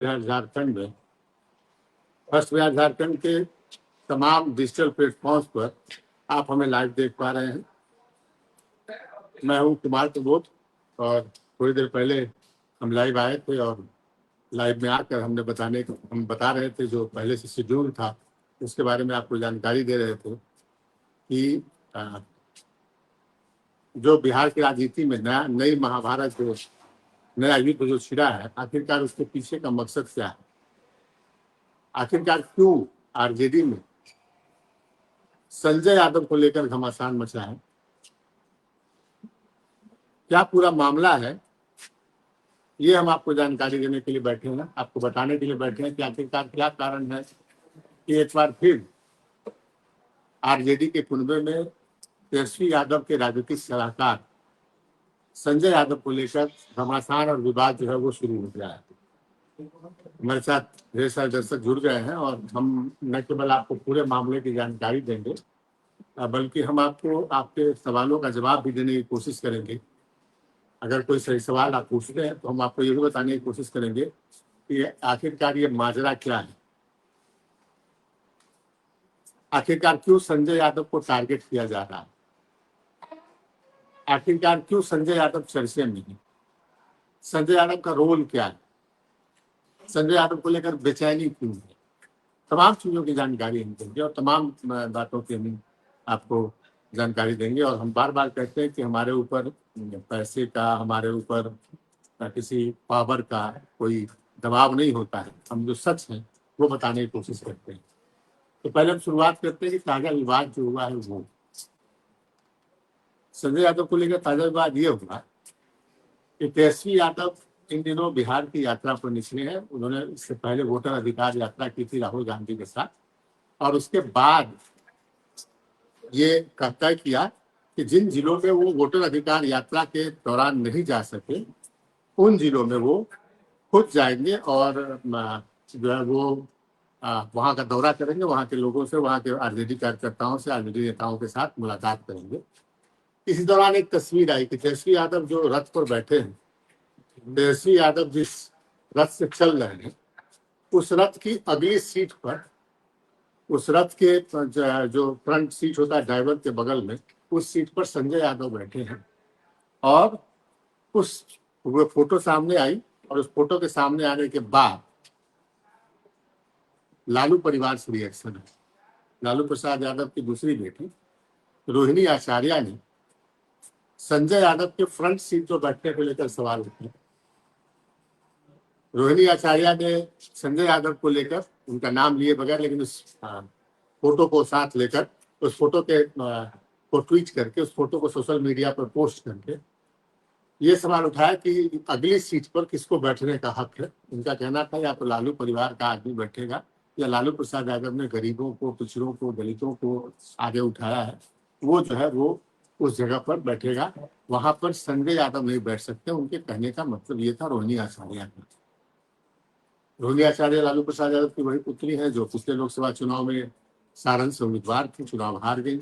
बिहार झारखंड में फर्स्ट बिहार झारखंड के तमाम डिजिटल प्लेटफॉर्म्स पर आप हमें लाइव देख पा रहे हैं। मैं हूं कुमार प्रबोध और थोड़ी देर पहले हम लाइव आए थे और लाइव में आकर हम बता रहे थे जो पहले से शेड्यूल था उसके बारे में आपको जानकारी दे रहे थे कि जो बिहार की राजनीति में नई महाभारत जो नया युद्ध जो छिड़ा है, आखिरकार उसके पीछे का मकसद क्या है, आखिरकार क्यों आरजेडी में संजय यादव को लेकर घमासान मचा है, क्या पूरा मामला है, ये हम आपको जानकारी देने के लिए बैठे हैं, आपको बताने के लिए बैठे हैं कि आखिरकार क्या कारण है कि एक बार फिर आरजेडी के कुनबे में तेजस्वी यादव के राजनीतिक सलाहकार संजय यादव को लेकर घमासान और विवाद जो है वो शुरू हो गया है। हमारे साथ ढेर सारे दर्शक जुड़ गए हैं और हम न केवल आपको पूरे मामले की जानकारी देंगे बल्कि हम आपको आपके सवालों का जवाब भी देने की कोशिश करेंगे। अगर कोई सही सवाल आप पूछते हैं तो हम आपको ये भी बताने की कोशिश करेंगे कि आखिरकार ये माजरा क्या है, आखिरकार क्यों संजय यादव को टारगेट किया जा रहा है, आखिरकार क्यों संजय यादव चर्चे में है, संजय यादव का रोल क्या है, संजय यादव को लेकर बेचैनी क्यों है, तमाम चीजों की जानकारी हम देंगे और तमाम बातों की हम आपको जानकारी देंगे। और हम बार बार कहते हैं कि हमारे ऊपर पैसे का, हमारे ऊपर किसी पावर का कोई दबाव नहीं होता है, हम जो सच है वो बताने की कोशिश करते हैं। तो पहले हम शुरुआत करते हैं कि ताजा विवाद जो हुआ है वो संजय यादव को लेकर ताजा विवाद ये हुआ कि तेजस्वी यादव इन दिनों बिहार की यात्रा पर निकले हैं। उन्होंने इससे पहले वोटर अधिकार यात्रा की थी राहुल गांधी के साथ और उसके बाद ये तय किया कि जिन जिलों में वो वोटर अधिकार यात्रा के दौरान नहीं जा सके उन जिलों में वो खुद जाएंगे और जो है वो वहाँ का दौरा करेंगे, वहाँ के लोगों से, वहाँ के आरजेडी कार्यकर्ताओं से, आरजेडी नेताओं के साथ मुलाकात करेंगे। इसी दौरान एक तस्वीर आई कि तेजस्वी यादव जो रथ पर बैठे हैं, तेजस्वी यादव जिस रथ से चल रहे हैं उस रथ की अगली सीट पर, उस रथ के जो फ्रंट सीट होता है ड्राइवर के बगल में, उस सीट पर संजय यादव बैठे हैं और उस वो फोटो सामने आई और उस फोटो के सामने आने के बाद लालू परिवार से रिएक्शन है। लालू प्रसाद यादव की दूसरी बेटी रोहिणी आचार्य ने संजय यादव के फ्रंट सीट पर बैठने को लेकर सवाल उठाए। रोहिणी आचार्य ने संजय यादव को लेकर उनका नाम लिए बगैर लेकिन उस फोटो को साथ लेकर उस फोटो के को ट्वीट करके उस फोटो को सोशल मीडिया पर पोस्ट करके ये सवाल उठाया कि अगली सीट पर किसको बैठने का हक है। उनका कहना था या तो लालू परिवार का आदमी बैठेगा या लालू प्रसाद यादव ने गरीबों को, पिछड़ों को, दलितों को आगे उठाया है, वो जो है वो उस जगह पर बैठेगा, वहां पर संजय यादव नहीं बैठ सकते। उनके कहने का मतलब ये था। रोहिणी आचार्य लालू प्रसाद यादव की वही पुत्री है जो पिछले लोकसभा चुनाव में सारण से उम्मीदवार थी, चुनाव हार गई,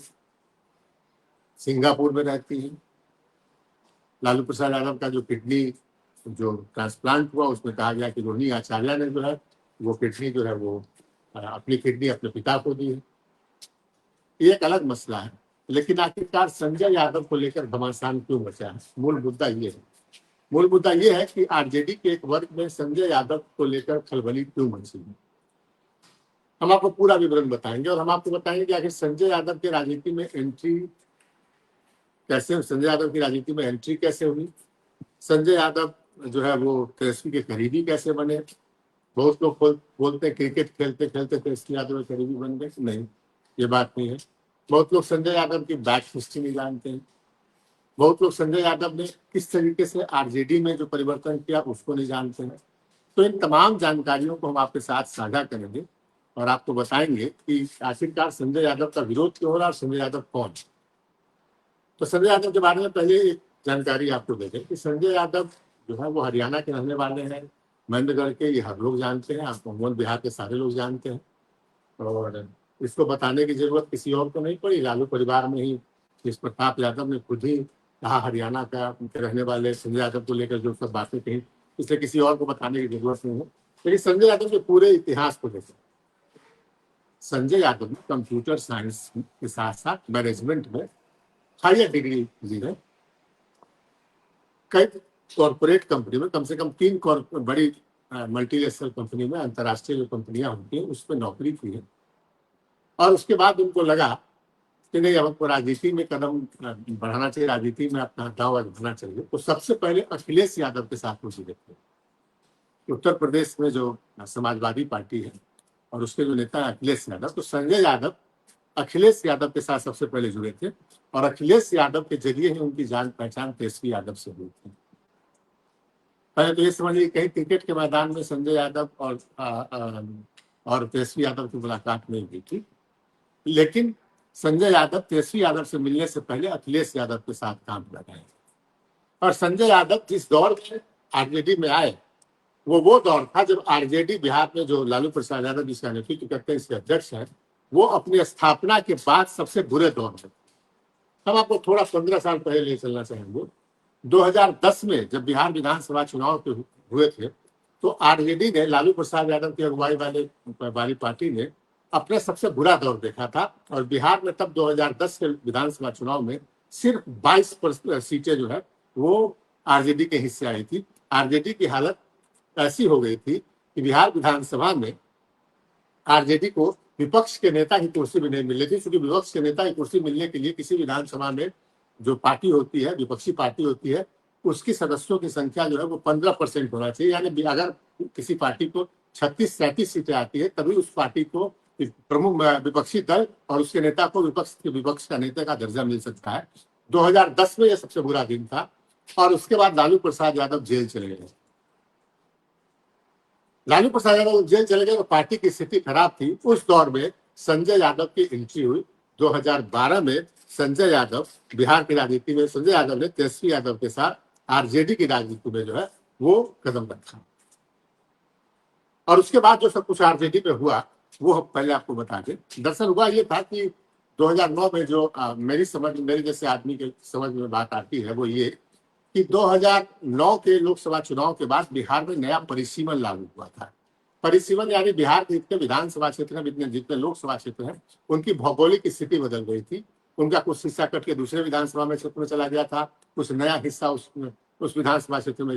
सिंगापुर में रहती है। लालू प्रसाद यादव का जो किडनी जो ट्रांसप्लांट हुआ उसमें कहा गया कि रोहिणी आचार्य ने जो है वो किडनी जो है वो अपनी किडनी अपने पिता को दी है। ये एक अलग मसला है, लेकिन आखिरकार संजय यादव को लेकर घमासान क्यों मचा है, मूल मुद्दा ये है कि आरजेडी के एक वर्ग में संजय यादव को लेकर खलबली क्यों मची है। हम आपको पूरा विवरण बताएंगे और हम आपको बताएंगे कि आखिर संजय यादव की राजनीति में एंट्री कैसे हुई, संजय यादव जो है वो तेजस्वी के करीबी कैसे बने। बहुत लोग बोलते हैं क्रिकेट खेलते खेलते तेजस्वी यादव के करीबी बन गए, नहीं, ये बात नहीं है। बहुत लोग संजय यादव की बैक हिस्ट्री नहीं जानते हैं, बहुत लोग संजय यादव ने किस तरीके से आरजेडी में जो परिवर्तन किया उसको नहीं जानते हैं। तो इन तमाम जानकारियों को हम आपके साथ साझा करेंगे और आपको बताएंगे कि आखिरकार संजय यादव का विरोध क्यों हो रहा है और संजय यादव कौन। तो संजय यादव के बारे में पहले एक जानकारी आपको दे दें कि संजय यादव जो है वो हरियाणा के रहने वाले हैं, महेंद्रगढ़ के, ये हर लोग जानते हैं, आपको बिहार के सारे लोग जानते हैं और इसको बताने की जरूरत किसी और को नहीं पड़ी। लालू परिवार में ही जिस प्रताप यादव ने खुद ही कहा हरियाणा का रहने वाले संजय यादव को लेकर जो सब बातें कही, इसलिए किसी और को बताने की जरूरत नहीं है। लेकिन संजय यादव के पूरे इतिहास को देखें, संजय यादव ने कंप्यूटर साइंस के साथ साथ मैनेजमेंट में हायर डिग्री ली है। कई कॉरपोरेट कंपनी में, कम से कम 3 बड़ी मल्टीनेशनल कंपनी में, अंतर्राष्ट्रीय जो कंपनियां होती हैं उसमें नौकरी की है। और उसके बाद उनको लगा कि नहीं, अब हमको राजनीति में कदम बढ़ाना चाहिए, राजनीति में अपना दाव आजमाना चाहिए। तो सबसे पहले अखिलेश यादव के साथ वो जुड़े थे। उत्तर प्रदेश में जो समाजवादी पार्टी है और उसके जो नेता है अखिलेश यादव, तो संजय यादव अखिलेश यादव के साथ सबसे पहले जुड़े थे और अखिलेश यादव के जरिए ही उनकी जान पहचान तेजस्वी यादव से हुई थी। पहले तो ये समझिए कहीं क्रिकेट के मैदान में संजय यादव और तेजस्वी यादव की मुलाकात नहीं हुई थी, लेकिन संजय यादव तेजस्वी यादव से मिलने से पहले अखिलेश यादव के साथ काम कर रहे हैं। और संजय यादव जिस दौर में आरजेडी में आए, वो दौर था जब आरजेडी बिहार में, जो लालू प्रसाद यादव जिसका नेतृत्व करते हैं, इसके अध्यक्ष हैं, वो अपनी स्थापना के बाद सबसे बुरे दौर में। हम आपको थोड़ा 15 साल पहले ले चलना चाहेंगे। 2010 में जब बिहार विधानसभा चुनाव हुए थे, तो आरजेडी ने, लालू प्रसाद यादव की अगुवाई वाली पार्टी ने अपना सबसे बुरा दौर देखा था। और बिहार में तब 2010 के विधानसभा चुनाव में सिर्फ 22% सीटें जो है वो आरजेडी के हिस्से आई थी। आरजेडी की हालत ऐसी हो गई थी कि बिहार विधानसभा में आरजेडी को विपक्ष के नेता की कुर्सी भी नहीं मिल रही थी, क्योंकि विपक्ष के नेता की कुर्सी मिलने के लिए किसी विधानसभा में जो पार्टी होती है, विपक्षी पार्टी होती है, उसकी सदस्यों की संख्या जो है वो 15% होना चाहिए। यानी अगर किसी पार्टी को 36-37 सीटें आती है, तभी उस पार्टी को प्रमुख विपक्षी दल और उसके नेता को विपक्ष का नेता का दर्जा मिल सकता है। 2010 में यह सबसे बुरा दिन था। और उसके बाद लालू प्रसाद यादव जेल चले गए। लालू प्रसाद यादव जेल चले गए तो पार्टी की स्थिति खराब थी। उस दौर में संजय यादव की एंट्री हुई। 2012 में संजय यादव बिहार की राजनीति में, संजय यादव ने तेजस्वी यादव के साथ आरजेडी की राजनीति में जो है वो कदम रखा। और उसके बाद जो सब कुछ आरजेडी में हुआ वो हम पहले आपको बता दें। दरअसल हुआ ये था कि 2009 में जो मेरी जैसे आदमी के समझ में बात आती है वो ये कि 2009 के लोकसभा चुनाव के बाद बिहार में नया परिसीमन लागू हुआ था। परिसीमन यानी बिहार के जितने विधानसभा क्षेत्र हैं, जितने लोकसभा क्षेत्र हैं, उनकी भौगोलिक स्थिति बदल गई थी। उनका कुछ हिस्सा कट के दूसरे विधानसभा में क्षेत्र में चला गया था, कुछ नया हिस्सा उस विधानसभा क्षेत्र में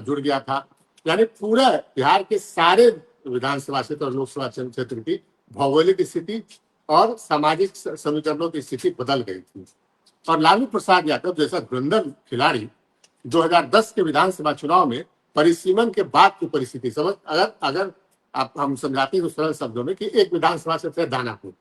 जुड़ गया था। यानी पूरा बिहार के सारे विधानसभा क्षेत्र और लोकसभा क्षेत्र की भौगोलिक स्थिति और सामाजिक समीकरणों की स्थिति बदल गई थी। और लालू प्रसाद यादव जैसा धुरंधर खिलाड़ी 2010 के विधानसभा चुनाव में परिसीमन के बाद की परिस्थिति समझ, अगर आप हम समझाते हैं सरल शब्दों में कि एक विधानसभा क्षेत्र है दानापुर,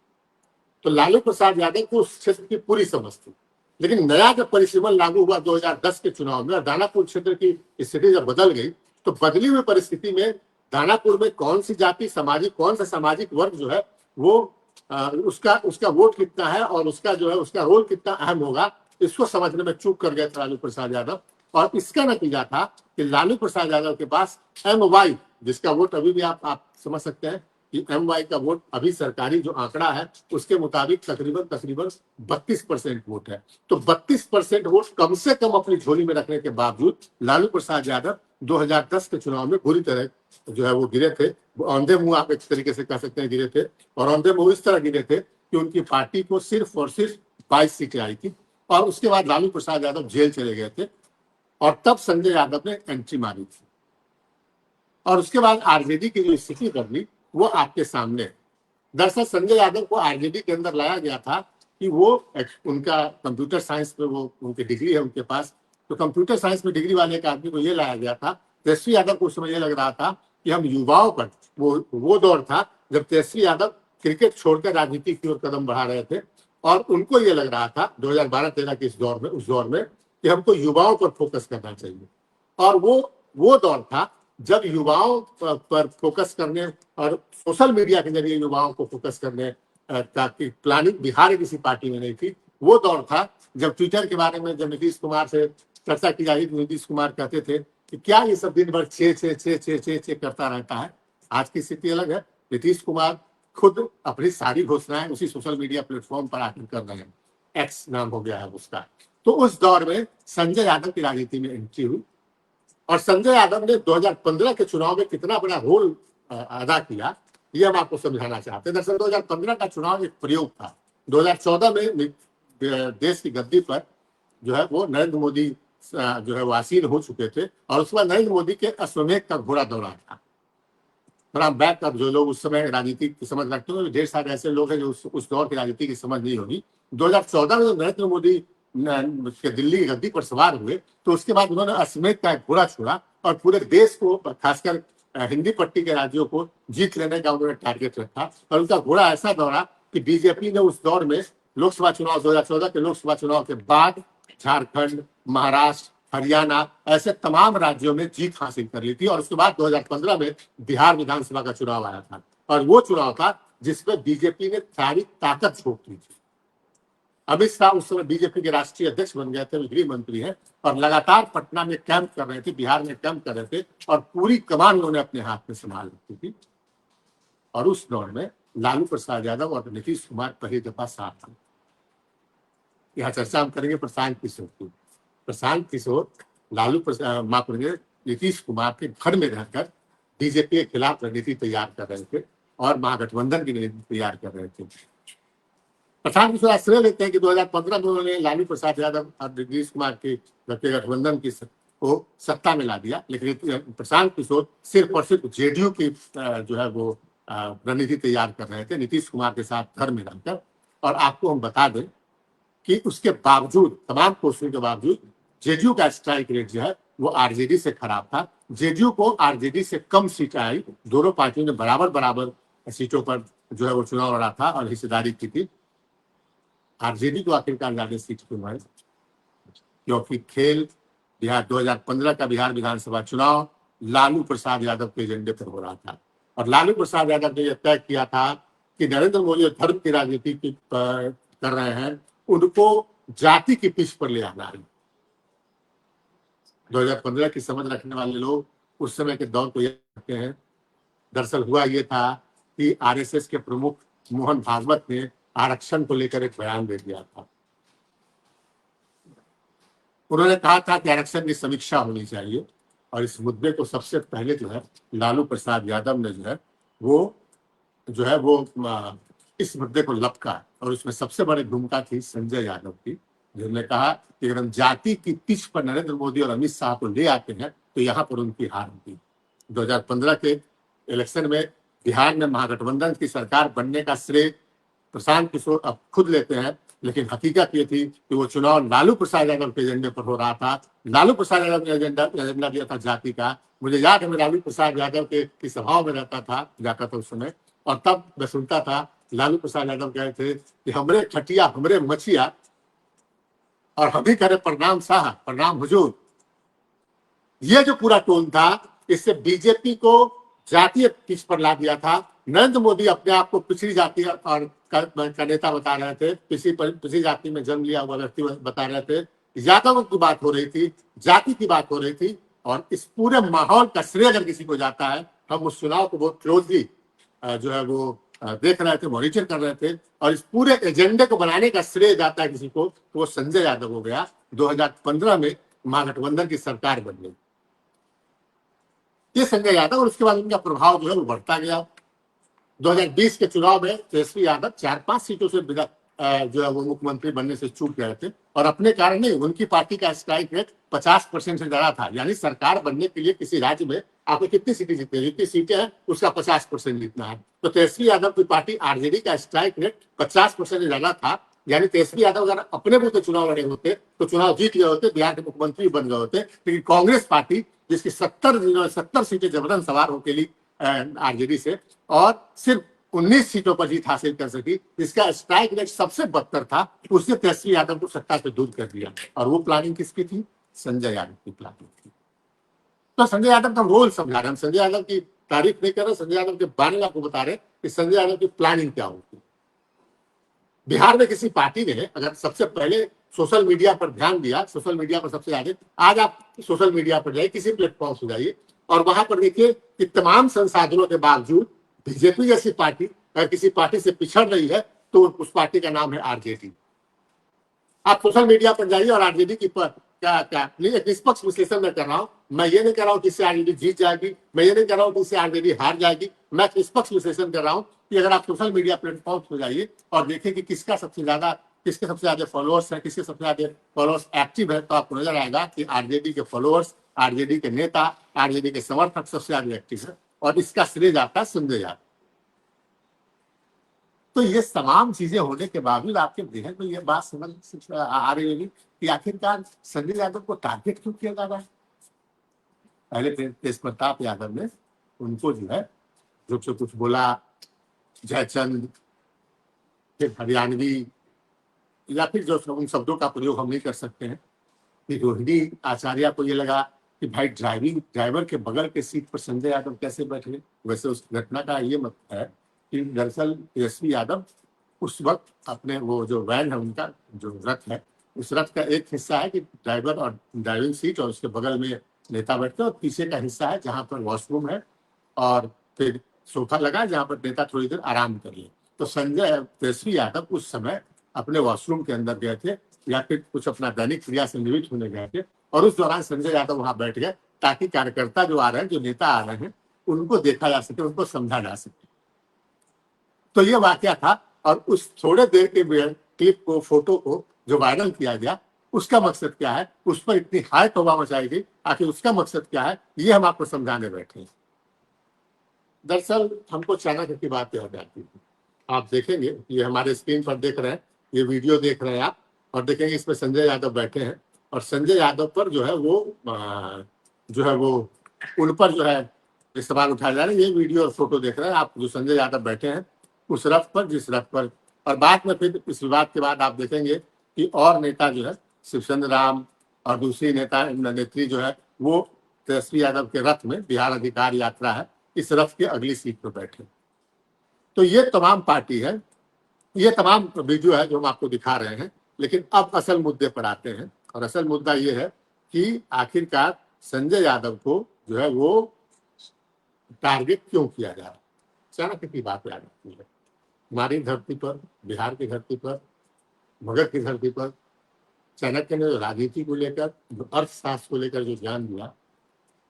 तो लालू प्रसाद यादव को उस क्षेत्र की पूरी समझ थी। लेकिन नया जब परिसीमन लागू हुआ 2010 के चुनाव में और दानापुर क्षेत्र की स्थिति जब बदल गई, तो बदली हुई परिस्थिति में दानापुर में कौन सी जाति, कौन सा सामाजिक वर्ग जो है वो उसका वोट कितना है और उसका जो है उसका रोल कितना अहम होगा, इसको समझने में चूक कर गए थे लालू प्रसाद यादव। और इसका नतीजा था कि लालू प्रसाद यादव के पास MY, जिसका वोट अभी भी आप समझ सकते हैं कि MY का वोट अभी सरकारी जो आंकड़ा है उसके मुताबिक तकरीबन 32% वोट है। तो 32% वोट कम से कम अपनी झोली में रखने के बावजूद लालू प्रसाद यादव 2010 के चुनाव में बुरी तरह जो है वो गिरे थे। औंधे मुंह आप एक तरीके से कह सकते हैं गिरे थे। और औंधे मुंह इस तरह गिरे थे कि उनकी पार्टी को सिर्फ और सिर्फ 22 सीटें आई थी। और उसके बाद लालू प्रसाद यादव जेल चले गए थे और तब संजय यादव ने एंट्री मारी थी। और उसके बाद आरजेडी की जो स्थिति बदली वो आपके सामने। दरअसल संजय यादव को आरजेडी के अंदर लाया गया था कि वो उनका कंप्यूटर साइंस में वो उनकी डिग्री है उनके पास, तो कंप्यूटर साइंस में डिग्री वाले एक आदमी को ये लाया गया था। तेजस्वी यादव को उस समय ये लग रहा था कि हम युवाओं पर, वो दौर था जब तेजस्वी यादव क्रिकेट छोड़कर राजनीति की ओर कदम बढ़ा रहे थे और उनको ये लग रहा था 2012-13 के उस दौर में कि हमको युवाओं पर फोकस करना चाहिए। और वो दौर था जब युवाओं पर फोकस करने और सोशल मीडिया के जरिए युवाओं को फोकस करने ताकि प्लानिंग बिहार किसी पार्टी में नहीं थी। वो दौर था जब ट्विटर के बारे में जब नीतीश कुमार से चर्चा की जाती, नीतीश कुमार कहते थे कि क्या ये सब दिन भर छे करता रहता है। आज की स्थिति अलग है। नीतीश कुमार खुद अपनी सारी घोषणाएं उसी सोशल मीडिया प्लेटफॉर्म पर आकर कर रहे हैं। एक्स नाम हो गया है उसका। तो उस दौर में संजय यादव की राजनीति में एंट्री हुई और संजय यादव ने 2015 के चुनाव में कितना बड़ा रोल अदा किया, ये हम आपको समझाना चाहते हैं। दरअसल 2015 का चुनाव एक प्रयोग था। 2014 में देश की गद्दी पर जो है वो नरेंद्र मोदी जो है वो आसीन हो चुके थे, और उसके बाद नरेंद्र मोदी के अश्वमेध का घोड़ा दौरा था। थोड़ा बैक अब जो लोग उस समय राजनीति की समझ रखते हैं, ढेर सारे ऐसे लोग हैं जो उस दौर की राजनीति की समझ नहीं होगी। 2014 में जब नरेंद्र मोदी के दिल्ली की गद्दी पर सवार हुए, तो उसके बाद उन्होंने अश्वमेध का एक घोड़ा छोड़ा और पूरे देश को, खासकर हिंदी पट्टी के राज्यों को जीत लेने का उन्होंने टारगेट रखा। और उनका घोड़ा ऐसा दौड़ा कि बीजेपी ने उस दौर में लोकसभा चुनाव 2014 के लोकसभा चुनाव के बाद झारखंड, महाराष्ट्र, हरियाणा ऐसे तमाम राज्यों में जीत हासिल कर ली थी। और उसके बाद 2015 में बिहार विधानसभा का चुनाव आया था, और वो चुनाव था जिसमें बीजेपी ने सारी ताकत झोंक दी थी। अमित शाह उस समय बीजेपी के राष्ट्रीय अध्यक्ष बन गए थे, गृह मंत्री हैं, और लगातार पटना में कैंप कर रहे थे, बिहार में कैंप कर रहे थे, और पूरी कमान उन्होंने अपने हाथ में संभाल रखी थी। और उस दौर में लालू प्रसाद यादव और नीतीश कुमार पहली दफा साथ थे। यहाँ चर्चा हम करेंगे प्रशांत किशोर की। प्रशांत किशोर लालू प्रसाद माफ करेंगे नीतीश कुमार के घर में रहकर बीजेपी के खिलाफ रणनीति तैयार कर रहे थे और महागठबंधन की रणनीति तैयार कर रहे थे। प्रशांत किशोर आश्रय लेते हैं कि 2015 में उन्होंने लालू प्रसाद यादव और नीतीश कुमार की गठबंधन की को सत्ता में ला दिया, लेकिन प्रशांत किशोर सिर्फ और सिर्फ जेडीयू की जो है वो रणनीति तैयार कर रहे थे नीतीश कुमार के साथ घर में रहकर। और आपको हम बता दें कि उसके बावजूद, तमाम कोशिशों के बावजूद, जेडीयू का स्ट्राइक रेट जो है वो आरजेडी से खराब था। जेडीयू को आरजेडी से कम सीट आई, दोनों पार्टियों ने बराबर बराबर सीटों पर जो है वो चुनाव लड़ा था और हिस्सेदारी की थी। आरजेडी को आखिरकार ज्यादा सीट क्यों आई? क्योंकि खेल बिहार 2015 का बिहार विधानसभा चुनाव लालू प्रसाद यादव के एजेंडे पर हो रहा था, और लालू प्रसाद यादव ने यह तय किया था कि नरेंद्र मोदी धर्म की राजनीति कर रहे हैं, उनको जाति की पिच पर ले आना है। 2015 की समझ रखने वाले लोग उस समय के दौर को याद रखते हैं। दरअसल हुआ ये था कि आरएसएस के प्रमुख मोहन भागवत ने आरक्षण को लेकर एक बयान दे दिया था। उन्होंने कहा था कि आरक्षण की समीक्षा होनी चाहिए, और इस मुद्दे को सबसे पहले जो है लालू प्रसाद यादव ने जो है वो इस मुद्दे को लपका, और उसमें सबसे बड़ी भूमिका थी संजय यादव की, जिन्होंने कहा कि अगर हम जाति की पिच पर नरेंद्र मोदी और अमित शाह को ले आते हैं तो यहाँ पर उनकी हार होगी। 2015 के इलेक्शन में बिहार में महागठबंधन की सरकार बनने का श्रेय प्रशांत किशोर अब खुद लेते हैं, लेकिन हकीकत ये थी कि वो चुनाव लालू प्रसाद यादव के एजेंडे पर हो रहा था। लालू प्रसाद यादव ने एजेंडा दिया था जाति का। मुझे याद है, मैं लालू प्रसाद यादव के सभाओं में जाता था उस समय, और तब मैं सुनता था लालू प्रसाद यादव कहे थे कि हमरे खटिया हमरे मछिया और हम ही करे प्रणाम शाह प्रणाम हुजूर। ये जो पूरा टोन था, इससे बीजेपी को जातीय पिच पर ला दिया था। नरेंद्र मोदी अपने आप को पिछड़ी जाति और का नेता बता रहे थे, पिछड़ी जाति में जन्म लिया हुआ व्यक्ति बता रहे थे। यादव की बात हो रही थी, जाति की बात हो रही थी, और इस पूरे माहौल का श्रेय अगर किसी को जाता है, हम उस चुनाव को बहुत क्लोजली जो है वो देख रहे थे, मॉनिटर कर रहे थे, और इस पूरे एजेंडे को बनाने का श्रेय जाता है किसी को, तो वो संजय यादव हो गया। 2015 में महागठबंधन की सरकार बन गई, ये संजय यादव, और उसके बाद उनका प्रभाव जो है वो बढ़ता गया। 2020 के चुनाव में तेजस्वी यादव 4-5 सीटों से जो है वो मुख्यमंत्री बनने से चूक गए थे, और अपने कारण नहीं, उनकी पार्टी का स्ट्राइक रेट 50% से ज्यादा था। यानी सरकार बनने के लिए किसी राज्य में आपको कितनी सीटें जीतनी है, जितनी सीटें हैं उसका 50% जीतना है। तो तेजस्वी यादव की पार्टी आरजेडी का स्ट्राइक रेट 50% से ज्यादा था। यानी तेजस्वी यादव अगर अपने मुंह से चुनाव लड़े होते तो चुनाव जीत गए होते, बिहार के मुख्यमंत्री बन गए होते। लेकिन कांग्रेस पार्टी, जिसकी 70 सीटें जबरन सवार होके ली आरजेडी से, और सिर्फ 19 सीटों पर जीत हासिल कर सकी, जिसका स्ट्राइक रेट सबसे बदतर था, उसने तेजस्वी यादव को सत्ता से दूर कर दिया। और वो प्लानिंग किसकी थी? संजय यादव की प्लानिंग थी। तो संजय यादव का रोल समझा रहे हैं, संजय यादव की तारीफ नहीं कर रहे, संजय यादव के बारे में आपको बता रहे कि संजय यादव की प्लानिंग क्या होती। बिहार में किसी पार्टी ने अगर सबसे पहले सोशल मीडिया पर ध्यान दिया, सोशल मीडिया पर सबसे ज्यादा, आज आप सोशल मीडिया पर जाइए, किसी प्लेटफॉर्म से जाइए, और वहां पर देखिए कि तमाम संसाधनों के बावजूद बीजेपी जैसी पार्टी अगर किसी पार्टी से पिछड़ रही है तो उस पार्टी का नाम है आरजेडी। आप सोशल मीडिया पर जाइए और आरजेडी की क्या क्या एक निष्पक्ष विश्लेषण में कर रहा हूं, मैं ये नहीं कह रहा हूं कि इससे आरजेडी जीत जाएगी, मैं ये नहीं कह रहा हूं कि इससे आरजेडी हार जाएगी। मैं निष्पक्ष विश्लेषण कर रहा हूं कि अगर आप सोशल मीडिया प्लेटफॉर्म पर जाइए और देखें कि किसके सबसे ज्यादा फॉलोअर्स है, किसके सबसे ज्यादा फॉलोअर्स एक्टिव है, तो आपको नजर आएगा कि आरजेडी के फॉलोअर्स, आरजेडी के नेता, आरजेडी के समर्थक सबसे ज्यादा एक्टिव है, और इसका श्रेय जाता है संजय यादव। तो ये तमाम चीजें होने के बावजूद आपके देहन में ये बात समझ आ रही होगी कि आखिरकार संजय यादव को टारगेट क्यों किया जा रहा है। पहले तेज प्रताप यादव ने उनको जो है जो कुछ बोला, जयचंद, फिर हरियाणवी, या फिर जो उन शब्दों का प्रयोग हम नहीं कर सकते हैं कि रोहिणी आचार्य को ये लगा कि भाई ड्राइवर के बगल के सीट पर संजय यादव कैसे बैठे। वैसे उस घटना का ये मतलब है कि दरअसल तेजस्वी यादव उस वक्त अपने वो जो वैन है, उनका जो रथ है, उस रथ का एक हिस्सा है कि ड्राइवर और ड्राइविंग सीट, और उसके बगल में नेता बैठते हैं, और पीछे का हिस्सा है जहां पर वॉशरूम है और फिर सोफा लगा जहां पर नेता थोड़ी देर आराम करिए। तो तेजस्वी यादव उस समय अपने वॉशरूम के अंदर गए थे या फिर कुछ अपना दैनिक क्रिया से निवृत्त होने गए थे, और उस दौरान संजय यादव वहां बैठ गए ताकि कार्यकर्ता जो आ रहे हैं, जो नेता आ रहे हैं, उनको देखा जा सके, उनको समझा जा सके। तो ये वाकया था, और उस थोड़े देर के क्लिप को, फोटो को जो वायरल किया गया, उसका मकसद क्या है, उस पर इतनी हाई तौबा मचाई गई, आखिर उसका मकसद क्या है, ये हम आपको समझाने बैठे हैं। दरअसल हमको चाणक्य की बात याद आती है। आप देखेंगे, ये हमारे स्क्रीन पर देख रहे हैं, ये वीडियो देख रहे हैं आप, और देखेंगे इसमें संजय यादव बैठे हैं, और संजय यादव पर जो है वो उन पर जो है सवाल उठाए जा रहे हैं। ये वीडियो और फोटो देख रहे हैं आप, जो संजय यादव बैठे हैं उस रथ पर, जिस रथ पर, और बाद में फिर इस विवाद के बाद आप देखेंगे कि और नेता जो है, शिवचंद्र राम और दूसरी नेत्री जो है, वो तेजस्वी यादव के रथ में, बिहार अधिकार यात्रा है, इस रथ की अगली सीट पर बैठे। तो ये तमाम पार्टी है, ये तमाम वीडियो है जो हम आपको दिखा रहे हैं। लेकिन अब असल मुद्दे पर आते हैं, और असल मुद्दा ये है कि आखिरकार संजय यादव को जो है वो टारगेट क्यों किया जा रहा है। चाणक्य की बात याद आती है। हमारी धरती पर, बिहार की धरती पर, मगध की धरती पर चाणक्य ने राजनीति को लेकर, अर्थशास्त्र को लेकर जो ज्ञान दिया,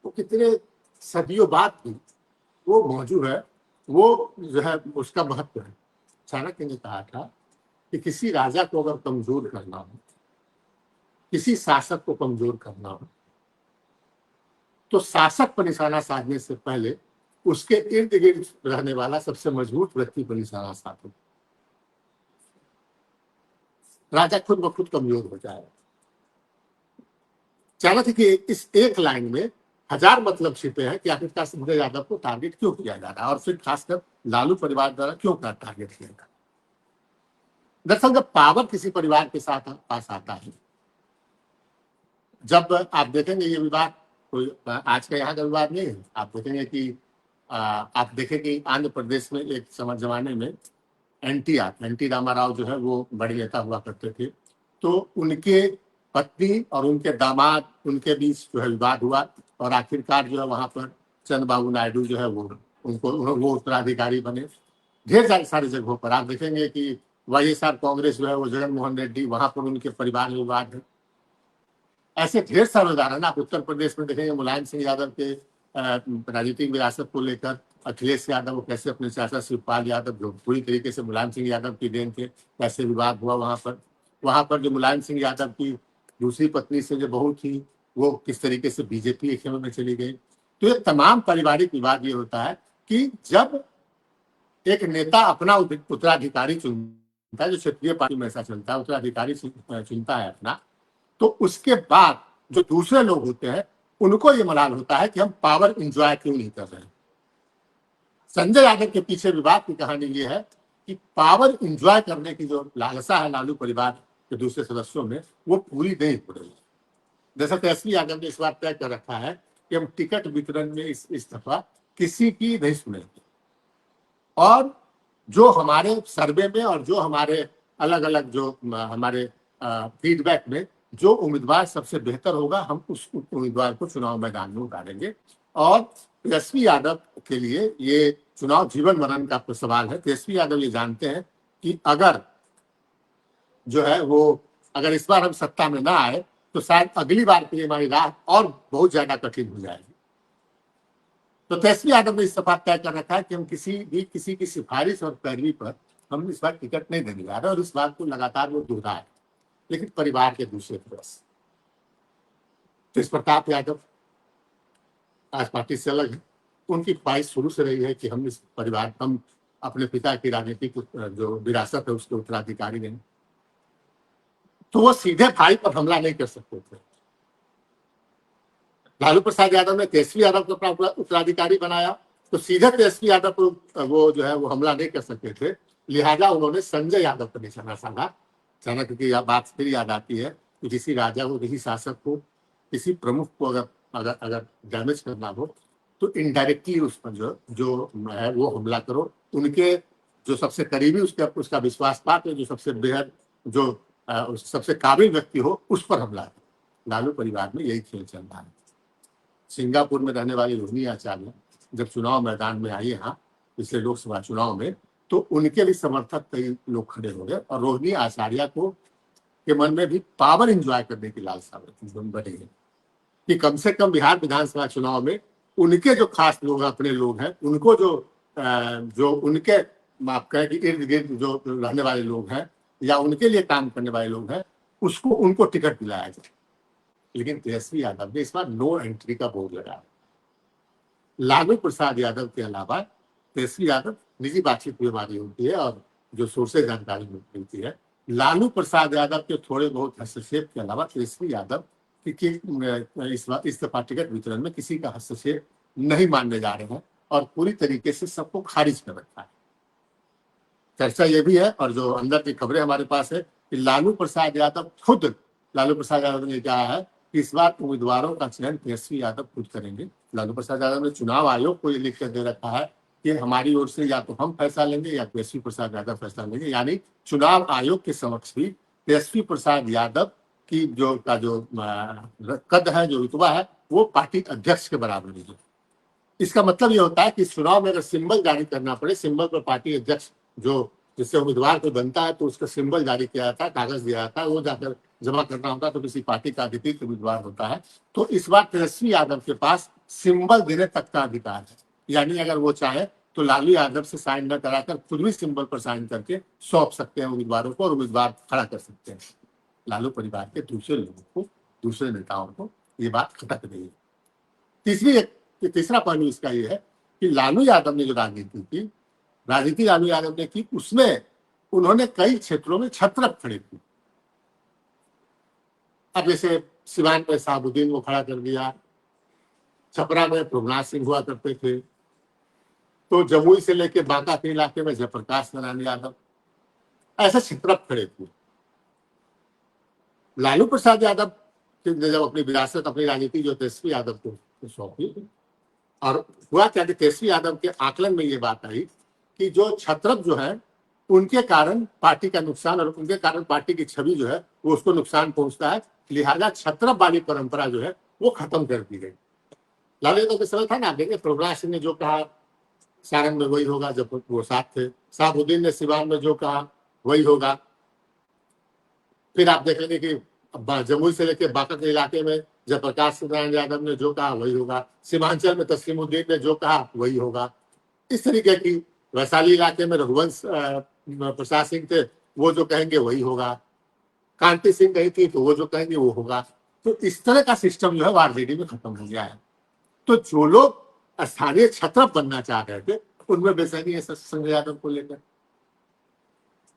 वो कितने सदियों बाद भी वो मौजूद है, वो जो है उसका महत्व है। चाणक्य ने कहा था कि किसी राजा को अगर कमजोर करना हो, किसी शासक को कमजोर करना हो, तो शासक पर निशाना साधने से पहले उसके इर्द गिर्द रहने वाला सबसे मजबूत व्यक्ति पर निशाना साधो। राजा खुद ब खुद कमजोर हो जाएगा। चाणक्य की इस एक लाइन में हजार मतलब छिपे हैं कि आखिरकार संजय यादव को टारगेट क्यों किया जा रहा है, और फिर खासकर लालू परिवार द्वारा क्यों टारगेट किया जा रहा है। दरअसल जब पावर किसी परिवार के साथ पास आता है, जब आप देखेंगे ये विवाद कोई आज का यहाँ का विवाद नहीं है। आप देखेंगे कि आप देखेंगे आंध्र प्रदेश में एक जमाने में एनटी रामाराव जो है वो बड़े नेता हुआ करते थे, तो उनके पत्नी और उनके दामाद, उनके बीच जो है विवाद हुआ, और आखिरकार जो है वहां पर चंद्रबाबू नायडू जो है वो उत्तराधिकारी बने। ढेर सारी जगहों पर आप देखेंगे कि वाईएसआर कांग्रेस जो है वो जगन मोहन रेड्डी, वहां पर उनके परिवार में विवाद है। ऐसे ढेर सारे उदाहरण आप उत्तर प्रदेश में देखेंगे, मुलायम सिंह यादव के राजनीतिक विरासत को लेकर अखिलेश यादव वो कैसे अपने चाचा शिवपाल यादव, जो पूरी तरीके से मुलायम सिंह यादव की देन थे, कैसे विवाद हुआ वहां पर जो मुलायम सिंह यादव की दूसरी पत्नी से जो बहू थी, वो किस तरीके से बीजेपी के खेमे में चली गई। तो ये तमाम पारिवारिक विवाद ये होता है कि जब एक नेता अपना उत्तराधिकारी चुनता है, जो क्षेत्रीय पार्टी में ऐसा चलता है, उत्तराधिकारी चुनता है अपना, तो उसके बाद जो दूसरे लोग होते हैं उनको ये मलाल होता है कि हम पावर एंजॉय क्यों नहीं कर रहे हैं। संजय यादव के पीछे विवाद की कहानी ये है कि पावर एंजॉय करने की जो लालसा है लालू परिवार के दूसरे सदस्यों में, वो पूरी नहीं हो रही है। जैसा तेजस्वी यादव ने इस बार तय कर रखा है कि हम टिकट वितरण में इस दफा किसी की नहीं सुनेंगे, और जो हमारे सर्वे में और जो हमारे अलग अलग जो हमारे फीडबैक में जो उम्मीदवार सबसे बेहतर होगा, हम उस उम्मीदवार को चुनाव मैदान में उतारेंगे। और तेजस्वी यादव के लिए ये चुनाव जीवन मरण का सवाल है। तेजस्वी यादव ये जानते हैं कि अगर जो है वो अगर इस बार हम सत्ता में ना आए तो शायद अगली बार के लिए हमारी राह और बहुत ज्यादा कठिन हो जाएगी। तो तेजस्वी यादव ने इस दफा तय कर रखा है कि हम किसी की सिफारिश और पैरवी पर हम इस बार टिकट नहीं देने जा रहे, और इस बात को लगातार वो दोहरा है, लेकिन परिवार के दूसरे तरफ तेज प्रताप यादव आज पार्टी से अलग है। उनकी ख्वाहिश शुरू से रही है कि हम अपने पिता की राजनीतिक जो विरासत है उसके उत्तराधिकारी हैं, तो वो सीधे भाई पर हमला नहीं कर सकते थे। लालू प्रसाद यादव ने तेजस्वी यादव को अपना उत्तराधिकारी बनाया, तो सीधे तेजस्वी यादव को वो जो है वो हमला नहीं कर सकते थे, लिहाजा उन्होंने संजय यादव पर निशाना साधा। चाणक्य की बात फिर याद आती है कि किसी राजा को, किसी शासक को, किसी प्रमुख को अगर अगर डैमेज करना हो तो इनडायरेक्टली उस पर जो है वो हमला करो। उनके जो सबसे करीबी उसका विश्वास पात्र, जो सबसे बेहद जो सबसे काबिल व्यक्ति हो उस पर हमला करो। लालू परिवार में यही खेल चल रहा है। सिंगापुर में रहने वाली रोहिणी आचार्य जब चुनाव मैदान में आई यहाँ पिछले लोकसभा चुनाव में, तो उनके भी समर्थक कई लोग खड़े हो गए, और रोहिणी आचार्य को के मन में भी पावर एंजॉय करने की लालसा बनी है कि कम से कम बिहार विधानसभा चुनाव में उनके जो खास लोग अपने लोग हैं, उनको जो उनके माफ करें कि इर्द गिर्द जो रहने वाले लोग हैं या उनके लिए काम करने वाले लोग हैं, उनको टिकट दिलाया जाए। लेकिन तेजस्वी यादव ने इस बार नो एंट्री का बोर्ड लगाया। लालू प्रसाद यादव के अलावा तेजस्वी यादव, निजी बातचीत भी हमारी होती है और जो सोर्सेज जानकारी मिलती है, लालू प्रसाद यादव के थोड़े बहुत हस्तक्षेप के अलावा तेजस्वी यादव इस दफा टिकट वितरण में किसी का हस्तक्षेप नहीं मानने जा रहे हैं और पूरी तरीके से सबको खारिज कर रखा है। चर्चा ये भी है, और जो अंदर की खबरें हमारे पास है, कि लालू प्रसाद यादव ने कहा है कि इस बार उम्मीदवारों का चयन तेजस्वी यादव खुद करेंगे। लालू प्रसाद यादव ने चुनाव आयोग को ये लिख कर दे रखा है कि हमारी ओर से या तो हम फैसला लेंगे या तेजस्वी प्रसाद यादव फैसला लेंगे, यानी चुनाव आयोग के समक्ष भी तेजस्वी प्रसाद यादव की जो कद है, जो रुतबा है, वो पार्टी अध्यक्ष के बराबर है। इसका मतलब ये होता है कि चुनाव में अगर सिंबल जारी करना पड़े, सिंबल पर पार्टी अध्यक्ष जिससे उम्मीदवार को बनता है, तो उसका सिंबल जारी किया जाता है, कागज दिया जाता है, वो जाकर जमा करना होता है, तो किसी पार्टी का अधिकृत उम्मीदवार होता है। तो इस बार तेजस्वी यादव के पास सिंबल देने तक का अधिकार है, यानी अगर वो चाहे तो लालू यादव से साइन न कराकर खुद भी सिंबल पर साइन करके सौंप सकते हैं उम्मीदवारों को, और उम्मीदवार खड़ा कर सकते हैं। लालू परिवार के दूसरे लोगों को, दूसरे नेताओं को ये बात खटक रही है। तीसरा पहलू इसका ये है कि लालू यादव ने जो राजनीति लालू यादव ने की, उसमें उन्होंने कई क्षेत्रों में छत्रप खड़े किए। अब जैसे सिवान में साहबुद्दीन को खड़ा कर दिया, छपरा में प्रभुनाथ सिंह हुआ करते थे, तो जमुई से लेकर बांका के इलाके में जयप्रकाश नारायण यादव, ऐसे छत्रप खड़े किए। लालू प्रसाद यादव जब अपनी विरासत, अपनी राजनीति जो तेजस्वी यादव को सौंपी, और हुआ क्या कि तेजस्वी यादव के आकलन में ये बात आई कि जो छत्रप जो है उनके कारण पार्टी का नुकसान, और उनके कारण पार्टी की छवि जो है वो उसको नुकसान पहुंचता है, लिहाजा छत्रप वाली परंपरा जो है वो खत्म कर दी गई। लालू यादव के समय था ना, देखिए प्रभुनाथ सिंह ने जो कहा सारंग में वही होगा, जब वो साथ थे। साहबुद्दीन ने सिवान में जो कहा वही होगा। फिर आप देखेंगे कि जमुई से लेकर बांका के इलाके में जयप्रकाश नारायण यादव ने जो कहा वही होगा। सीमांचल में तस्लीमुद्दीन ने जो कहा वही होगा। इस तरीके की वैशाली इलाके में रघुवंश प्रसाद सिंह थे, वो जो कहेंगे वही होगा। कांति सिंह कही थी तो वो जो कहेंगे वो होगा। तो इस तरह का सिस्टम जो है आरजेडी में खत्म हो गया है। तो जो लोग स्थानीय छत्रप बनना चाह रहे थे, उनमें बेचैनी है संजय यादव को लेकर।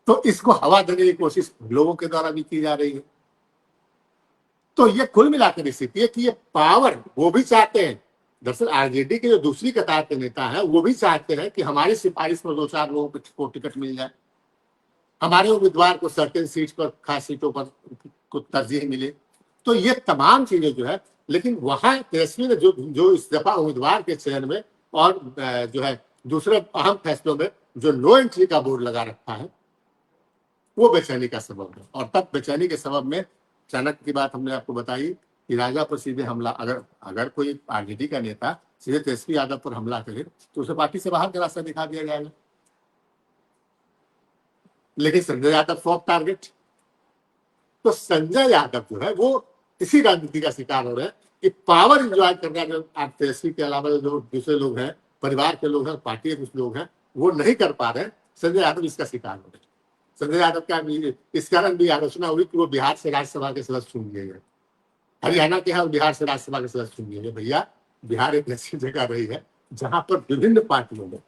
तो इसको हवा देने की कोशिश लोगों के द्वारा भी की जा रही है। तो ये कुल मिलाकर स्थिति है कि ये पावर वो भी चाहते हैं। दरअसल आरजेडी के जो दूसरी कतार के नेता हैं वो भी चाहते हैं कि हमारी सिफारिश पर 2-4 लोगों को टिकट मिल जाए, हमारे उम्मीदवार को सर्टेन सीट पर, खास सीटों पर को तरजीह मिले। तो ये तमाम चीजें जो है, लेकिन वहां तेजस्वी ने जो इस दफा उम्मीदवार के चयन में और जो है दूसरे अहम फैसलों में जो नो एंट्री का बोर्ड लगा रखा है, वो बेचैनी का सबब है। और तब बेचैनी के सबब में चाणक्य की बात हमने आपको बताई कि राजा पर सीधे हमला, अगर कोई आरजेडी का नेता सीधे तेजस्वी यादव पर हमला करे तो उसे पार्टी से बाहर का रास्ता दिखा दिया जाएगा। लेकिन संजय यादव सॉफ्ट टारगेट, तो संजय यादव जो है वो इसी राजनीति का शिकार हो रहे हैं कि पावर इंजॉय करना जो आप तेजस्वी के अलावा जो दूसरे लोग हैं, परिवार के लोग हैं, पार्टी के कुछ लोग हैं, वो नहीं कर पा रहे हैं। संजय यादव इसका शिकार हो रहे हैं। संजय यादव का भी इस कारण भी आलोचना हुई कि वो बिहार से राज्यसभा के सदस्य चुन लिए गए, हरियाणा के हैं, बिहार से राज्यसभा के सदस्य चुन लिए गए। भैया, बिहार एक ऐसी जगह रही है जहां पर विभिन्न पार्टियों में,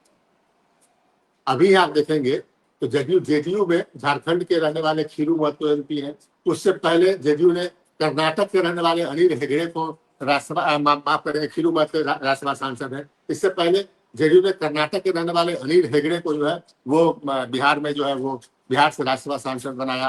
अभी आप देखेंगे तो जेडीयू में झारखंड के रहने वाले खीरू महतो एमपी हैं। उससे पहले जेडीयू ने कर्नाटक के रहने वाले अनिल हेगड़े को राज्यसभा, माफ करें, खीरू महतो राज्यसभा सांसद है। इससे पहले जेडीयू ने कर्नाटक के रहने वाले अनिल हेगड़े को जो है वो बिहार में जो है वो बिहार से राज्यसभा सांसद बनाया।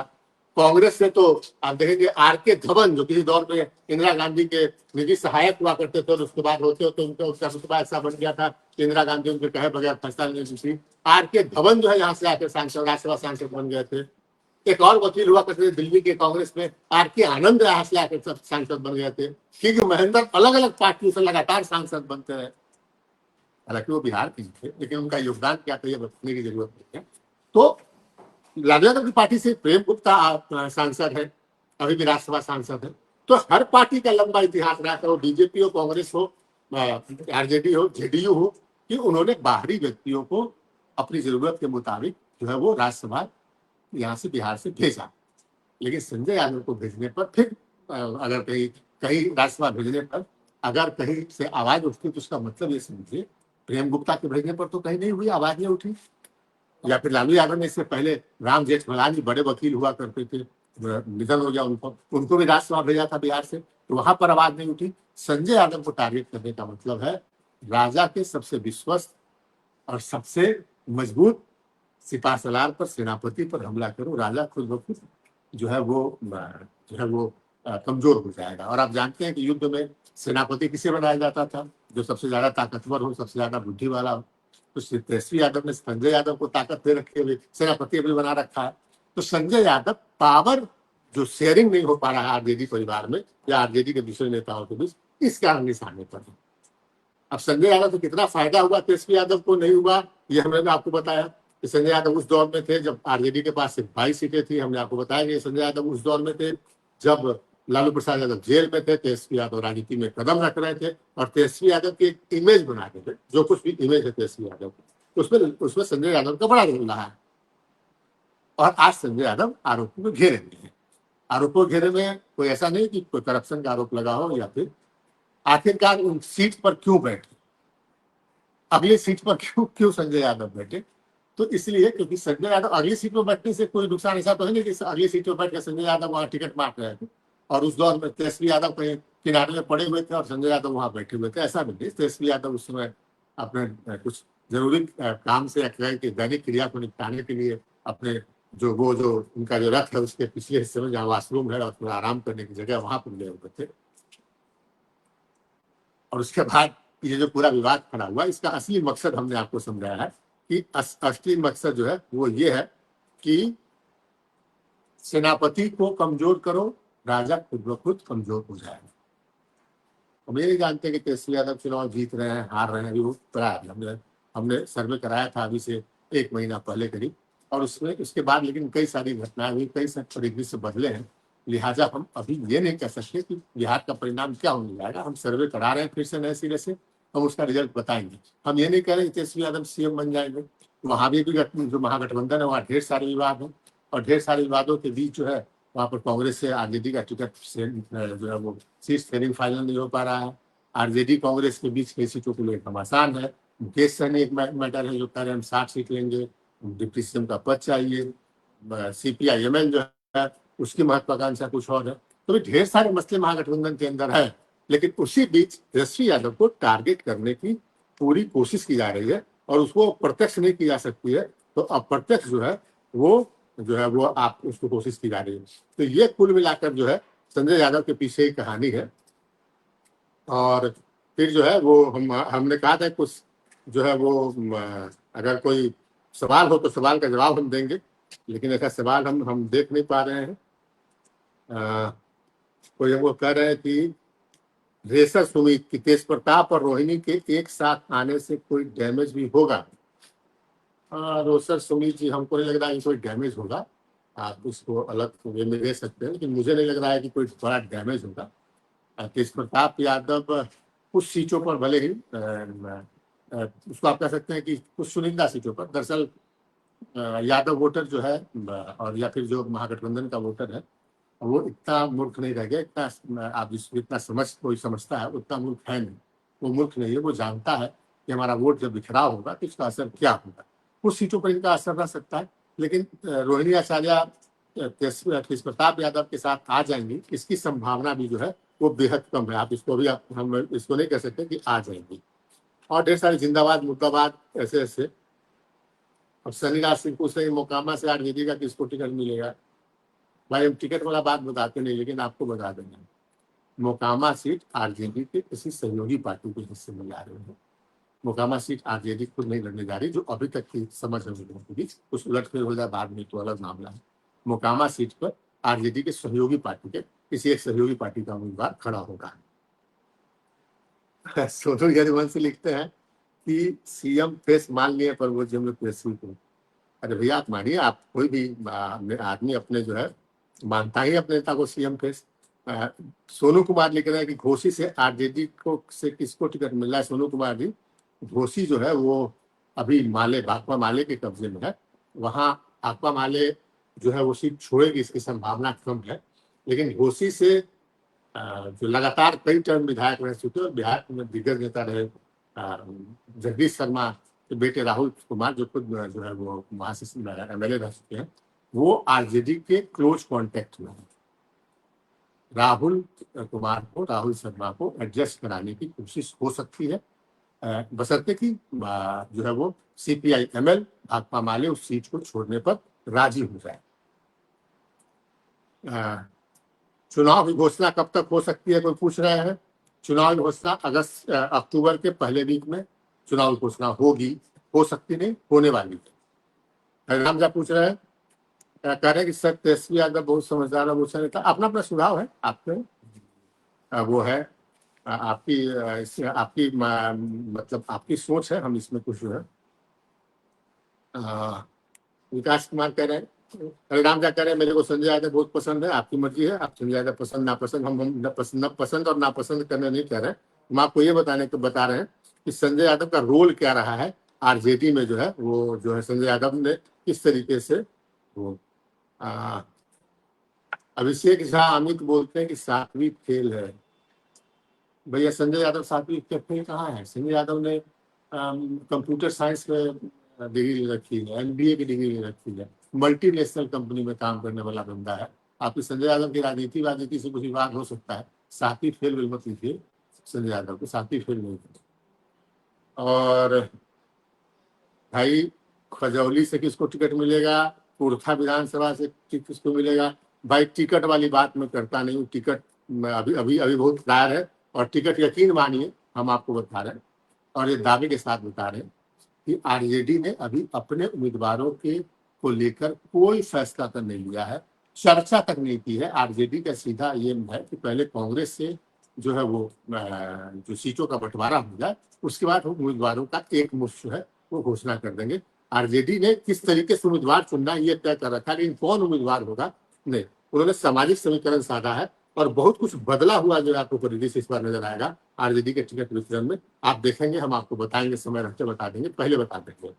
कांग्रेस से तो आप देखेंगे आर.के. धवन, जो किसी दौर में इंदिरा गांधी के निजी सहायक हुआ करते थे, और उसके बाद होते होते उनका रुतबा ऐसा बन गया था कि इंदिरा गांधी उनके कहे बगैर फैसला नहीं थी। आर.के. धवन जो है यहाँ से आकर सांसद, राज्यसभा सांसद बन गए थे। एक और वकील हुआ करते थे दिल्ली के कांग्रेस में, आर.के. आनंद यहाँ से आकर सांसद बन गए थे। क्योंकि महेंद्र अलग अलग पार्टियों से लगातार सांसद बनते रहे। हालांकि वो बिहार के थे, लेकिन उनका योगदान क्या था ये बताने की जरूरत नहीं है। तो लालू यादव की पार्टी से प्रेम गुप्ता सांसद है, अभी भी राज्यसभा सांसद है। तो हर पार्टी का लंबा इतिहास रहा है, वो बीजेपी हो, कांग्रेस हो, आरजेडी हो, जेडीयू हो, कि उन्होंने बाहरी व्यक्तियों को अपनी जरूरत के मुताबिक जो है वो राज्यसभा यहाँ से बिहार से भेजा। लेकिन संजय यादव को भेजने पर फिर अगर कहीं कहीं राज्यसभा भेजने पर अगर कहीं से आवाज उठती तो उसका मतलब ये समझिए, प्रेम गुप्ता के भेजने पर तो कहीं नहीं हुई, आवाज नहीं उठी। या फिर लालू यादव ने इससे पहले राम जेठमलानी बड़े वकील हुआ करते थे, निधन हो गया उनको भी राज्यसभा भेजा था बिहार से, तो वहां पर आवाज नहीं उठी। संजय यादव को टारगेट करने का मतलब है राजा के सबसे विश्वस्त और सबसे मजबूत सिपा सलार पर, सेनापति पर हमला करो। राजा खुद ब खुद जो है वो कमजोर हो जाएगा। और आप जानते हैं कि युद्ध में सेनापति किसे बनाया जाता था? जो सबसे ज्यादा ताकतवर हो, सबसे ज्यादा बुद्धि वाला हो। तो तेजस्वी यादव ने संजय यादव को ताकत दे रखी है, सेनापति भी बना रखा है। तो संजय यादव पावर जो शेयरिंग नहीं हो पा रहा है आरजेडी परिवार में या आरजेडी के दूसरे नेताओं के बीच, इस कारण निशाने पर है। अब संजय यादव तो कितना फायदा हुआ तेजस्वी यादव को नहीं हुआ, ये हमने आपको बताया कि संजय यादव उस दौर में थे जब आरजेडी के पास सिर्फ 22 सीटें थी। हमने आपको बताया कि संजय यादव उस दौर में थे जब लालू प्रसाद यादव जेल में थे, तेजस्वी यादव राजनीति में कदम रख रहे थे, और तेजस्वी यादव की एक इमेज बना के थे, जो कुछ भी इमेज है तेजस्वी यादव, उसमें संजय यादव का बड़ा रोल रहा है। और आज संजय यादव आरोपों में घेरे में है। आरोपों घेरे में कोई ऐसा नहीं कि कोई करप्शन का आरोप लगा हो, या फिर आखिरकार उन सीट पर क्यों बैठे, अगली सीट पर क्यों संजय यादव बैठे? तो इसलिए क्योंकि संजय यादव अगली सीट पर बैठने से कोई नुकसान ऐसा तो है नहीं कि अगली सीट पर बैठ कर संजय यादव वहां टिकट मार रहे थे, और उस दौर में तेजस्वी यादव कहीं किनारे में पड़े हुए थे और संजय यादव वहां बैठे हुए थे, ऐसा नहीं। तेजस्वी यादव उस समय अपने कुछ जरूरी काम से की दैनिक क्रिया को निपटाने के लिए अपने जो उनका जो रथ है उसके पिछले हिस्से में जहाँ वॉशरूम है और थोड़ा आराम करने की जगह, वहां पर गए हुए थे। और उसके बाद ये जो पूरा विवाद खड़ा हुआ, इसका असली मकसद हमने आपको समझाया है कि असली मकसद जो है वो ये है कि सेनापति को कमजोर करो, राजा खुद ब खुद कमजोर हो जाएगा। हम ये नहीं जानते कि तेजस्वी यादव चुनाव जीत रहे हैं, हार रहे हैं, अभी वो पड़ा है। हमने सर्वे कराया था अभी से 1 महीना पहले करीब, और उसके बाद लेकिन कई सारी घटनाएं हुई, कई सारे परिदृश्य बदले हैं। लिहाजा हम अभी ये नहीं कह सकते कि बिहार का परिणाम क्या होने जाएगा। हम सर्वे करा रहे हैं फिर से नए सिरे से, हम उसका रिजल्ट बताएंगे। हम ये नहीं कह रहे तेजस्वी यादव सीएम बन जाएंगे। वहां भी जो महागठबंधन है वहाँ ढेर सारे विवाद है, और ढेर सारे विवादों के बीच जो है वहाँ पर कांग्रेस से आरजेडी का टिकट जो है वो सीट शेयरिंग फाइनल नहीं हो पा रहा है। आरजेडी कांग्रेस के बीच कई सीटों को लेकर घमासान है। मुकेश सहनी एक मैटर है जो कह रहे हैं हम 60 सीट लेंगे, डिप्टी सीएम का पद चाहिए। CPI-ML जो है उसकी महत्वाकांक्षा कुछ और है। तो भी ढेर सारे मसले महागठबंधन के अंदर है, लेकिन उसी बीच तेजस्वी यादव को टारगेट करने की पूरी कोशिश की जा रही है, और उसको प्रत्यक्ष नहीं की जा सकती है, तो अप्रत्यक्ष जो है वो आप उसको कोशिश की जा रही है। तो ये कुल मिलाकर जो है संजय यादव के पीछे ही कहानी है। और फिर जो है वो हमने कहा था कुछ जो है वो अगर कोई सवाल हो तो सवाल का जवाब हम देंगे, लेकिन ऐसा सवाल हम देख नहीं पा रहे हैं। कोई वो कह रहे हैं कि रेसर सुमित की तेज प्रताप और रोहिणी के एक साथ आने से कोई डैमेज भी होगा। रोसर सुमित जी, हमको नहीं लग रहा है कोई डैमेज होगा। आप उसको अलग वे में ले सकते हैं, लेकिन मुझे नहीं लग रहा है कि कोई बड़ा डैमेज होगा। तेज प्रताप यादव कुछ सीटों पर भले ही उसको आप कह सकते हैं कि कुछ चुनिंदा सीटों पर दरअसल यादव वोटर जो है और या फिर जो महागठबंधन का वोटर है वो इतना मूर्ख नहीं रह गया, इतना आप जितना कोई समझता है उतना मूर्ख है नहीं। वो मूर्ख नहीं है, वो जानता है कि हमारा वोट जब बिखराव होगा तो इसका असर क्या होगा। कुछ सीटों पर इनका असर रह सकता है, लेकिन रोहिणी आचार्य तेज प्रताप यादव के साथ आ जाएंगी, इसकी संभावना भी जो है वो बेहद कम है। आप इसको भी हम इसको नहीं कह सकते कि आ जाएंगी। और ढेर सारे जिंदाबाद मुर्दाबाद ऐसे ऐसे। अब शनिराज सिंह पूछ रहे हैं मोकामा से आरजेडी का किसको टिकट मिलेगा। भाई हम टिकट वाला बात बताते नहीं, लेकिन आपको बता देंगे मोकामा सीट आरजेडी के किसी सहयोगी पार्टी के हिस्से में जा रहे हैं। मोकामा सीट आरजेडी खुद नहीं लड़ने जा रही, जो अभी तक की समझ है लोगों के बीच। कुछ उलटफेर हो जाए बाद में तो अलग मामला है। मोकामा सीट पर आरजेडी के सहयोगी पार्टी के किसी एक सहयोगी पार्टी का उम्मीदवार खड़ा होगा। सोनू हरिवंश लिखते हैं कि सीएम फेस मान लिए पर वो जब प्रेसवी को। अरे भैया आप मानिए, आप कोई भी आदमी अपने जो है मानता ही अपने नेता को सीएम फेस। सोनू कुमार लिख रहे हैं कि घोसी से आरजेडी को से किसको टिकट मिल रहा है। सोनू कुमार जी, घोसी जो है वो अभी माले भाकपा माले के कब्जे में है। वहाँ भाकपा माले जो है वो सीट छोड़ेगी, इसकी संभावना कम है। लेकिन घोसी से जो लगातार कई टर्म विधायक रह चुके और बिहार में दिग्गज नेता रहे जगदीश शर्मा के बेटे राहुल कुमार, जो खुद जो है वो वहां से एमएलए रह चुके हैं, वो आरजेडी के क्लोज कॉन्टेक्ट में है। राहुल शर्मा को एडजस्ट कराने की कोशिश हो सकती है, बशर्ते कि जो है वो सीपीआई एमएल भाकपा माले उस सीट को छोड़ने पर राजी हो जाए। चुनाव की घोषणा कब तक हो सकती है, कोई पूछ रहे हैं। चुनाव की घोषणा अक्टूबर के पहले वीक में चुनाव की घोषणा होगी, हो सकती नहीं, होने वाली है। राम जा पूछ रहे हैं, कह रहे हैं कि सर तेजस्वी यादव बहुत समझदार है, बहुत नेता। अपना अपना सुझाव है, आपके वो है आपकी मतलब आपकी सोच है। हम इसमें कुछ जो है विकास कुमार कह रहे हैं, राम जा कह रहे हैं मेरे को संजय यादव बहुत पसंद है। आपकी मर्जी है, आप संजय यादव पसंद नापसंद, हम न पसंद और नापसंद करने नहीं कह रहे हैं। हम आपको ये बता रहे हैं कि संजय यादव का रोल क्या रहा है आरजेडी में, जो है वो जो है संजय यादव ने किस तरीके से वो अभिषेक झा अमित बोलते हैं कि सातवीं फेल है। भैया संजय यादव सातवीं फेल कहाँ है। संजय यादव ने कंप्यूटर साइंस में डिग्री ले रखी है, एमबीए की डिग्री ले रखी है, मल्टीनेशनल कंपनी में काम करने वाला बंदा है। आपकी संजय यादव की राजनीति से कुछ विवाद हो सकता है, सातवीं फेल बिल मत लीजिए संजय यादव को, सातवीं फेल नहीं। और भाई खजौली से किसको टिकट मिलेगा, पुरखा विधानसभा से किसको मिलेगा। भाई टिकट वाली बात मैं करता नहीं हूँ, टिकट अभी अभी अभी बहुत क्लियर है। और टिकट यकीन मानिए हम आपको बता रहे हैं और ये दावे के साथ बता रहे हैं कि आरजेडी ने अभी अपने उम्मीदवारों के को लेकर कोई फैसला तक नहीं लिया है, चर्चा तक नहीं की है। आरजेडी का सीधा ये है कि पहले कांग्रेस से जो है वो जो सीटों का बंटवारा हो जाए, उसके बाद उम्मीदवारों का एक मुश्त जो है वो घोषणा कर देंगे। आरजेडी ने किस तरीके से उम्मीदवार चुनना ये तय कर रखा है, लेकिन कौन उम्मीदवार होगा नहीं। उन्होंने सामाजिक समीकरण साधा है और बहुत कुछ बदला हुआ जो आपको परिदृश्य इस बार नजर आएगा आरजेडी के टिकट वितरण में। आप देखेंगे, हम आपको बताएंगे, समय रखते बता देंगे, पहले बता देंगे।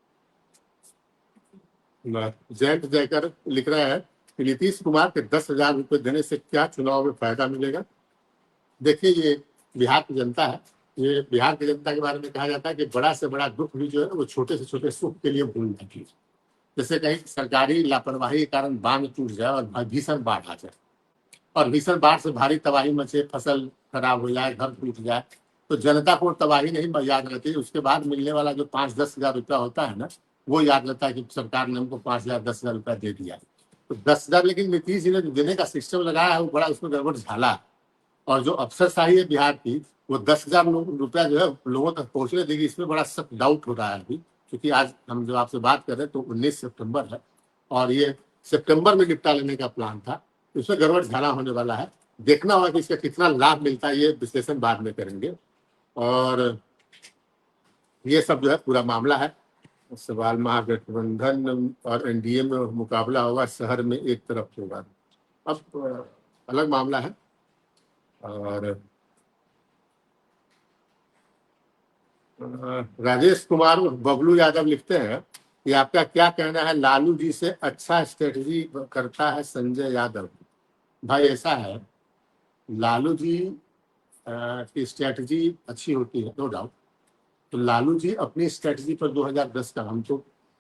जयंत जयकर लिख रहा है कि नीतीश कुमार के 10,000 रुपए देने से क्या चुनाव में फायदा मिलेगा। देखिए ये बिहार की जनता है, ये बिहार की जनता के बारे में कहा जाता है कि बड़ा से बड़ा दुख भी जो है वो छोटे से छोटे सुख के लिए भूल जाती है। जैसे कहीं सरकारी लापरवाही के कारण बांध टूट जाए और भीषण बाढ़ आ जाए और भीषण बाढ़ से भारी तबाही मचे, फसल खराब हो जाए, घर टूट जाए, तो जनता को तबाही नहीं याद रहती, उसके बाद मिलने वाला जो 5-10 हजार रुपया होता है ना, वो याद रहता है कि सरकार ने हमको 5,000-10,000 रुपया दे दिया। तो 10,000, लेकिन नीतीश जी ने देने का सिस्टम लगाया है वो बड़ा उसमें गड़बड़ झाला है। और जो अफसरशाही है बिहार की, वो 10,000 रुपया जो है लोगों तक पहुंचने देगी, इसमें बड़ा सख्त डाउट हो रहा है अभी। क्योंकि आज हम जो आपसे बात कर रहे हैं तो 19 सितंबर है और ये सितंबर में निपटा लेने का प्लान था, इसमें गड़बड़ झाला होने वाला है। देखना होगा कि इसका कितना लाभ मिलता है, ये विश्लेषण बाद में करेंगे। और ये सब जो है पूरा मामला है। सवाल महागठबंधन और एनडीए में मुकाबला होगा, शहर में एक तरफ होगा। अब अलग मामला है। और राजेश कुमार बबलू यादव लिखते हैं कि आपका क्या कहना है, लालू जी से अच्छा स्ट्रेटजी करता है संजय यादव। भाई ऐसा है, लालू जी की स्ट्रेटजी अच्छी होती है, नो डाउट। तो लालू जी अपनी स्ट्रेटजी पर 2010 का, हम तो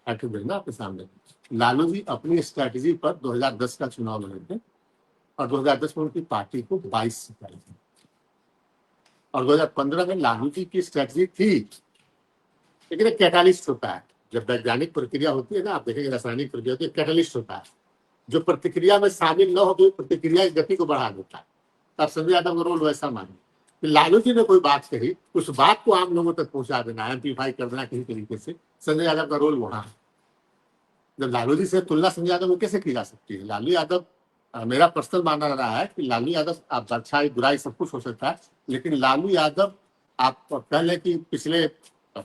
फैक्ट ना आपके सामने, लालू जी अपनी स्ट्रेटजी पर 2010 का चुनाव लड़े थे और 2010 में उनकी पार्टी को 22 सीट आई थी। और 2015 में लालू जी की स्ट्रेटजी थी, लेकिन एक कैटालिस्ट होता है, जब वैज्ञानिक प्रक्रिया होती है ना, आप देखेंगे रासायनिक प्रक्रिया होती है, कैटालिस्ट होता है जो प्रतिक्रिया में शामिल न हो तो प्रतिक्रिया की गति को बढ़ा देता है। तब संजय यादव का रोल वैसा माने कि लालू जी ने कोई बात कही, उस बात को आम लोगों तक पहुंचा देना, एम्पलीफाई कर देना किसी तरीके से, संजय यादव का रोल वहां है। जब लालू जी से तुलना संजय यादव को कैसे की जा सकती है? लालू यादव, मेरा पर्सनल मानना रहा है कि लालू यादव, आप अच्छाई बुराई सब कुछ हो सकता है, लेकिन लालू यादव, आप कह लें कि पिछले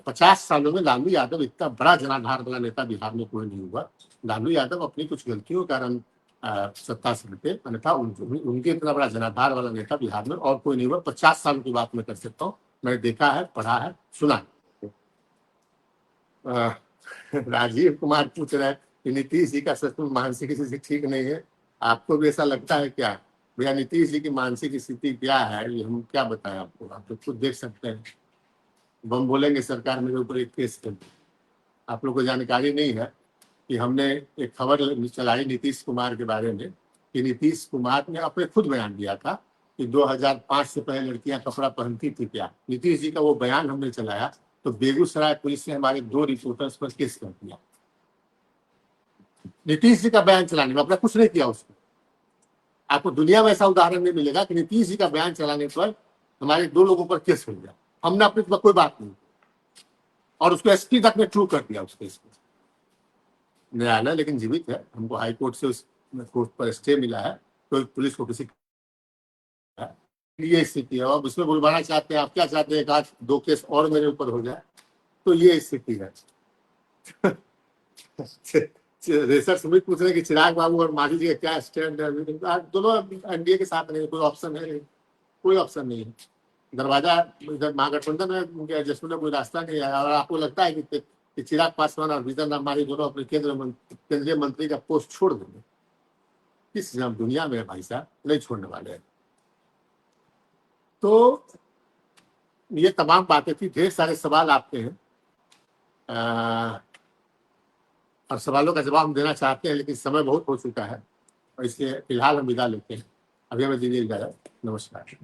50 सालों में लालू यादव इतना बड़ा जनाधार वाला नेता बिहार में कोई नहीं हुआ। लालू यादव अपनी कुछ गलतियों के कारण सत्ता से हटे, अन्यथा उनके इतना बड़ा जनाधार वाला नेता बिहार में और कोई नहीं हुआ। 50 साल की बात मैं कर सकता हूँ, मैंने देखा है, पढ़ा है, सुना है। राजीव कुमार पूछ रहे हैं कि नीतीश जी का सचमुच मानसिक स्थिति ठीक नहीं है, आपको भी ऐसा लगता है क्या? भैया नीतीश जी की मानसिक स्थिति क्या है ये हम क्या बताएं आपको, आप तो खुद देख सकते हैं। हम बोलेंगे सरकार मेरे ऊपर एक केस कर दी। आप लोग को जानकारी नहीं है कि हमने एक खबर चलाई नीतीश कुमार के बारे में कि नीतीश कुमार ने अपने खुद बयान दिया था कि 2005 से पहले लड़कियां कपड़ा पहनती थी क्या। नीतीश जी का वो बयान हमने चलाया तो बेगूसराय पुलिस ने हमारे 2 रिपोर्टर्स पर केस कर दिया। नीतीश जी का बयान चलाने में, अपना कुछ नहीं किया उसको। आपको दुनिया में ऐसा उदाहरण नहीं मिलेगा कि नीतीश जी का बयान चलाने पर हमारे 2 लोगों पर केस हो गया, हमने अपने कोई बात नहीं, और उसको एसपी तक में ट्रू कर दिया उस केस को। न्यायालय लेकिन जीवित है, हमको हाई कोर्ट से उस कोर्ट पर स्टे मिला है, तो पुलिस को किसी ये स्थिति है। अब उसमें बुलवाना चाहते हैं, आप क्या चाहते हैं, एक आध 2 केस और मेरे ऊपर हो जाए, तो ये स्थिति है। रेसर सुमित पूछ रहे हैं कि चिराग बाबू और मांझी जी का क्या स्टैंड है? दोनों एनडीए के साथ नहीं, कोई ऑप्शन है, कोई ऑप्शन नहीं है। दरवाजा इधर महागठबंधन में एडजस्टमेंट का कोई रास्ता नहीं है। और आपको लगता है कि चिराग पासवान और जीतन राम मांझी दोनों अपने केंद्रीय मंत्री का पोस्ट छोड़ देंगे? किस दुनिया में है भाई साहब, नहीं छोड़ने वाले हैं। तो ये तमाम बातें थी, ढेर सारे सवाल आपके हैं और सवालों का जवाब हम देना चाहते हैं, लेकिन समय बहुत हो चुका है और इसलिए फिलहाल हम विदा लेते हैं। अभी हमें दीजिए इजाजत, नमस्कार।